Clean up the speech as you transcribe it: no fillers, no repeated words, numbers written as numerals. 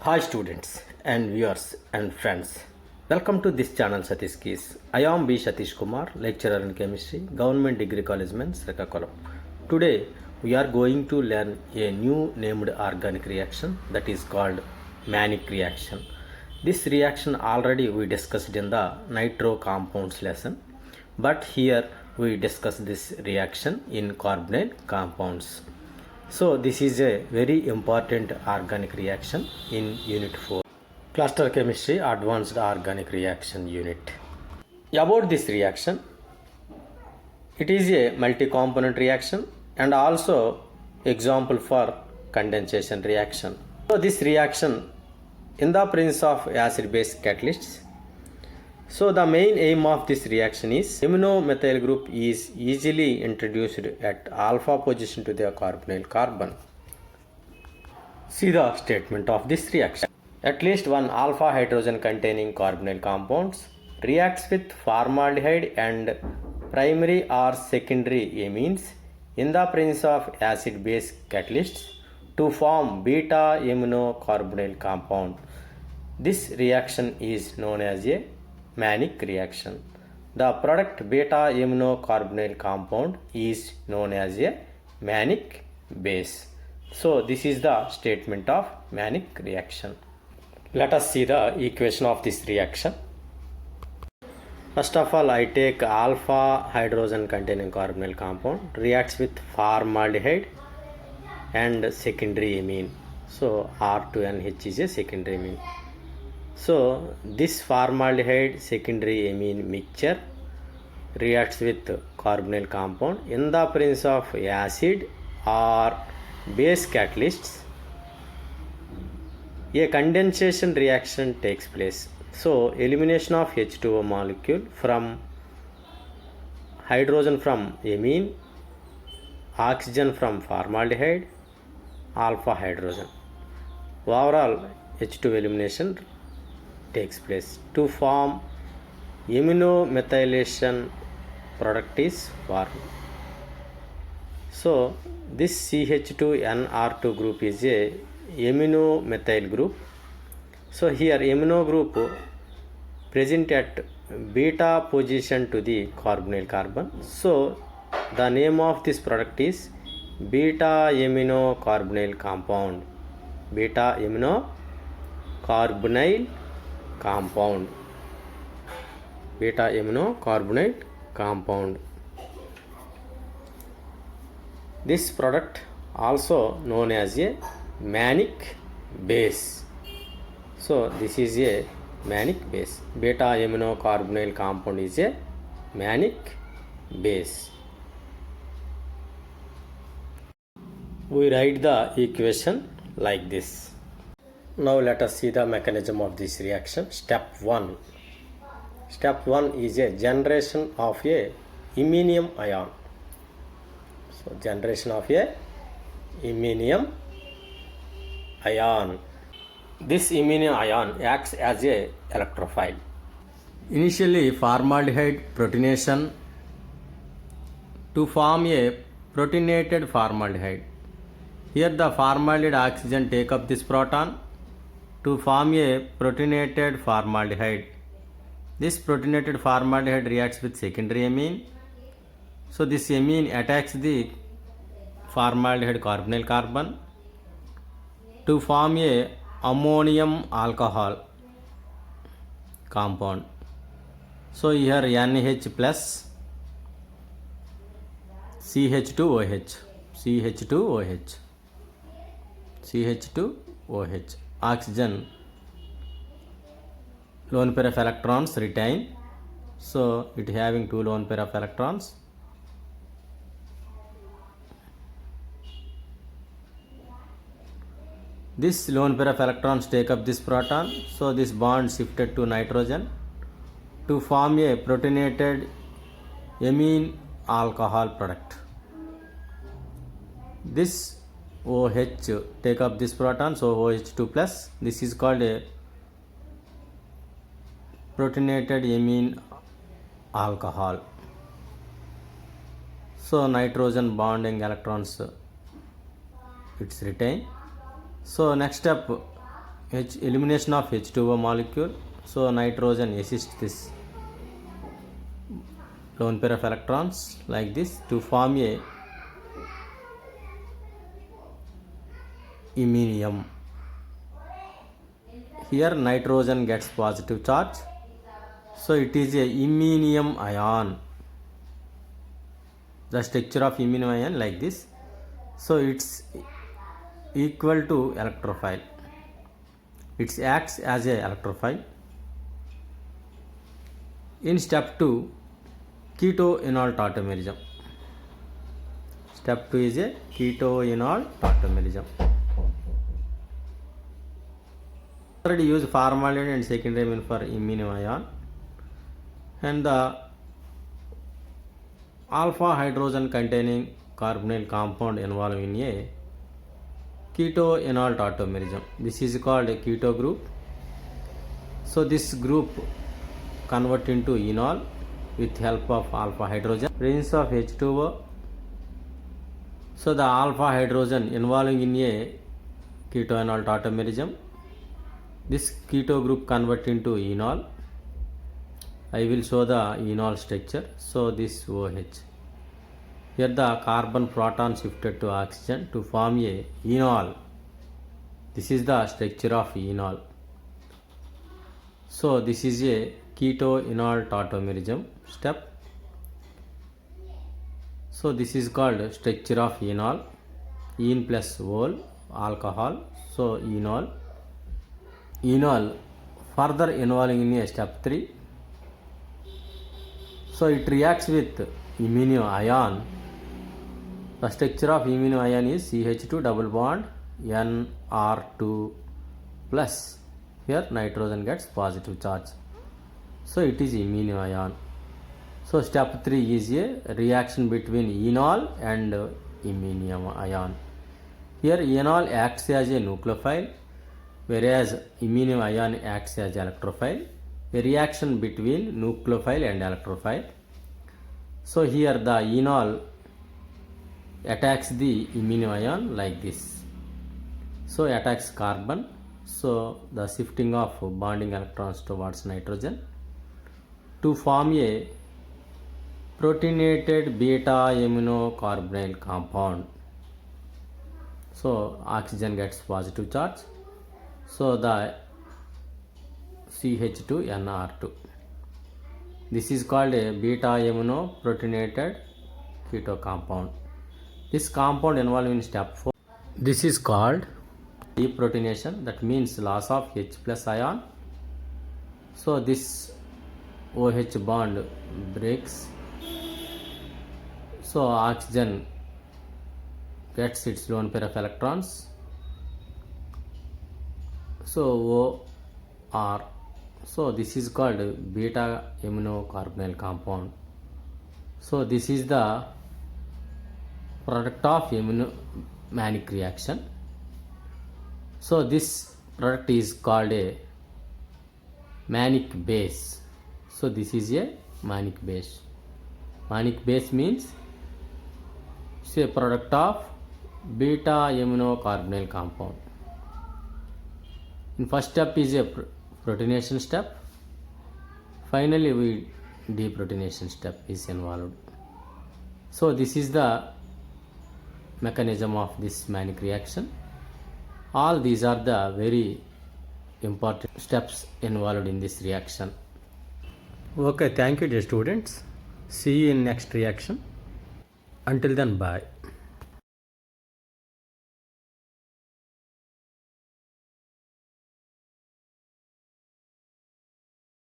Hi students and viewers and friends. Welcome to this channel Satish Keys. I am B. Satish Kumar, lecturer in chemistry, Government Degree College Mens, Srikakulam. Today we are going to learn a new named organic reaction that is called Mannich reaction. This reaction already we discussed in the nitro compounds lesson, but here we discuss this reaction in carbonyl compounds. So this is a very important organic reaction in unit 4. Cluster chemistry advanced organic reaction unit. About this reaction, it is a multi-component reaction and also example for condensation reaction. So this reaction in the presence of acid-base catalysts. So the main aim of this reaction is amino-methyl group is easily introduced at alpha position to the carbonyl carbon. See the statement of this reaction. At least one alpha hydrogen containing carbonyl compounds reacts with formaldehyde and primary or secondary amines in the presence of acid-base catalysts to form beta aminocarbonyl compound. This reaction is known as a Mannich reaction. The product beta aminocarbonyl compound is known as a Mannich base. So this is the statement of Mannich reaction. Let us see the equation of this reaction. First of all, I take alpha hydrogen containing carbonyl compound reacts with formaldehyde and secondary amine. So R2NH is a secondary amine. So this formaldehyde secondary amine mixture reacts with carbonyl compound in the presence of acid or base catalysts. A condensation reaction takes place. So elimination of H2O molecule from hydrogen from amine, oxygen from formaldehyde, alpha hydrogen. Overall H2 elimination takes place to form aminomethylation product is formed. So this CH2NR2 group is a aminomethyl group. So here amino group present at beta position to the carbonyl carbon. So the name of this product is beta aminocarbonyl compound. Beta aminocarbonyl compound. Beta aminocarbonyl compound. This product also known as a Mannich base. So this is a Mannich base. Beta aminocarbonyl compound is a Mannich base. We write the equation like this. Now let us see the mechanism of this reaction. Step 1. Step 1 is a generation of a iminium ion. So generation of a iminium ion. This iminium ion acts as a electrophile. Initially formaldehyde protonation to form a protonated formaldehyde. Here the formaldehyde oxygen take up this proton to form a protonated formaldehyde. This protonated formaldehyde reacts with secondary amine. So this amine attacks the formaldehyde carbonyl carbon to form a ammonium alcohol compound. So here NH plus CH2OH, CH2OH, CH2OH. Oxygen lone pair of electrons retain. So it having two lone pair of electrons. This lone pair of electrons take up this proton. So this bond shifted to nitrogen to form a protonated amine alcohol product. This OH take up this proton, so OH2 plus. This is called a protonated amine alcohol. So nitrogen bonding electrons it's retained. So next step elimination of H2O molecule. So nitrogen assists this lone pair of electrons like this to form a iminium. Here nitrogen gets positive charge, so it is a iminium ion. The structure of iminium ion like this, so it's equal to electrophile. It acts as a electrophile. In step 2, keto-enol tautomerism. Step 2 is a keto-enol tautomerism. Already use formaldehyde and secondary amine for iminium ion, and the alpha hydrogen containing carbonyl compound involved in a keto-enol tautomerism. This is called a keto group. So this group convert into enol with help of alpha hydrogen, presence of H2O. So the alpha hydrogen involving in a keto-enol tautomerism. This keto group convert into enol. I will show the enol structure. So this OH. Here the carbon proton shifted to oxygen to form a enol. This is the structure of enol. So this is a keto-enol tautomerism step. So this is called structure of enol. En plus ol, alcohol. So enol. Enol further involving in a step 3. So it reacts with iminium ion. The structure of iminium ion is CH2 double bond Nr2 plus. Here nitrogen gets positive charge. So it is iminium ion. So step 3 is a reaction between enol and iminium ion. Here enol acts as a nucleophile, whereas iminium ion acts as electrophile. A reaction between nucleophile and electrophile. So here the enol attacks the iminium ion like this. So attacks carbon. So the shifting of bonding electrons towards nitrogen to form a protonated beta aminocarbonyl compound. So oxygen gets positive charge. So the CH2Nr2. This is called a beta aminoprotonated keto compound. This compound involved in step 4. This is called deprotonation, that means loss of H plus ion. So this OH bond breaks. So oxygen gets its lone pair of electrons. So OR. So this is called beta aminocarbonyl compound. So this is the product of manic reaction. So this product is called a manic base. So this is a manic base. Manic base means it's a product of beta aminocarbonyl compound. In first step is a protonation step. Finally deprotonation step is involved. So this is the mechanism of this manic reaction. All these are the very important steps involved in this reaction. Okay, thank you dear students. See you in next reaction. Until then, bye.